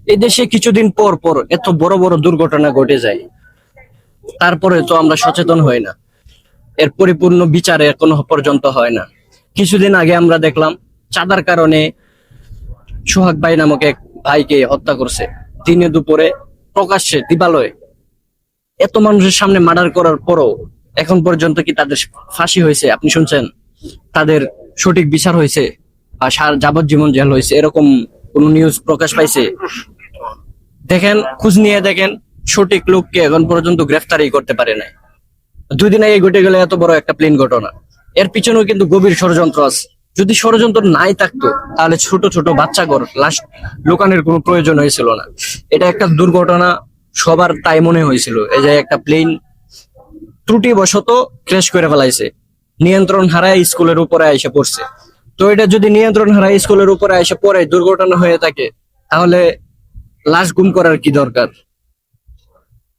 এই দেশে কিছুদিন পর পর এত বড় বড় দুর্ঘটনা ঘটে যায়, তারপরে তো আমরা সচেতন হই না, এর পরিপূর্ণ বিচার এখনো পর্যন্ত হয় না। কিছুদিন আগে আমরা দেখলাম চাঁদার কারণে সোহাগ ভাই নামক এক ভাইকে হত্যা করছে, দিনে দুপুরে প্রকাশ্যে দিবালয়ে। এত মানুষের সামনে মার্ডার করার পরও এখন পর্যন্ত কি তাদের ফাঁসি হয়েছে আপনি শুনছেন? তাদের সঠিক বিচার হয়েছে বা যাবজ্জীবন জেল হয়েছে এরকম কোন নিউজ প্রকাশ পাইছে? দেখেন, খোঁজ নিয়ে দেখেন, সঠিক লোককে এখন পর্যন্ত গ্রেফতারই করতে পারে নাই। 2 দিন আগে ঘটে গেলে এত বড় একটা প্লেন ঘটনা, এর পিছনেও কিন্তু গভীর ষড়যন্ত্র আছে। যদি ষড়যন্ত্র নাই থাকতো তাহলে ছোট ছোট বাচ্চাগর লাশ লুকানোর কোনো প্রয়োজন হয়েছিল না। এটা একটা দুর্ঘটনা, সবার তাই মনে হয়েছিল। এই যে একটা প্লেন ত্রুটিবশত ক্র্যাশ করে ফেলাইছে, নিয়ন্ত্রণ হারায় স্কুলের উপরে এসে পড়ছে। তো এটা যদি নিয়ন্ত্রণ হারায় স্কুলের উপরে এসে পড়ে দুর্ঘটনা হয়ে থাকে, তাহলে লাশ গুম করার কি দরকার?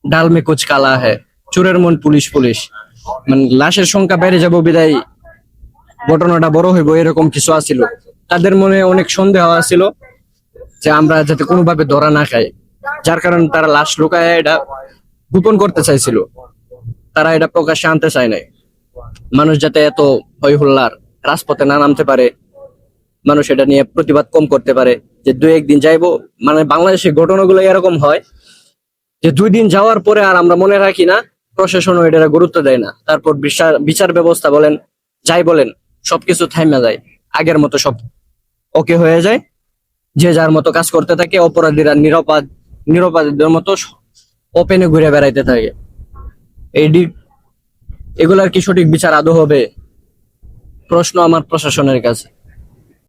ডাল মে কুচ কালা হ্যায়, চোরের মন পুলিশ পুলিশ। মানে লাশের সংখ্যা বেড়ে যাবো বিদায় ঘটনাটা বড় হইব, এরকম কিছু আছিল। তাদের মনে অনেক সন্দেহ আছিল যে আমরা যাতে কোনোভাবে ধরা না খাই, যার কারণে তারা লাশ লুকায় এটা গোপন করতে চাইছিল। তারা এটা প্রকাশ্যে আনতে চায় নাই, মানুষ যাতে এত হই হুল্লার রাজপথে না নামতে পারে, মানুষ এটা নিয়ে প্রতিবাদ কম করতে পারে। যে 2-1 দিন যাইবো, মানে বাংলাদেশের ঘটনাগুলো এরকম হয় যে 2 দিন যাওয়ার পরে আর আমরা মনে রাখি না, প্রশাসনও এটা গুরুত্ব দেয় না। তারপর বিচার বিচার ব্যবস্থা বলেন, যাই বলেন, সবকিছু থাইমা যায়, আগের মতো সব ওকে হয়ে যায়। যে যার মতো কাজ করতে থাকে, অপরাধীরা নিরপরাধীদের মতো ওপেনে ঘুরে বেড়াইতে থাকে। এই এগুলার কি সঠিক বিচার আদৌ হবে? প্রশ্ন আমার প্রশাসনের কাছে।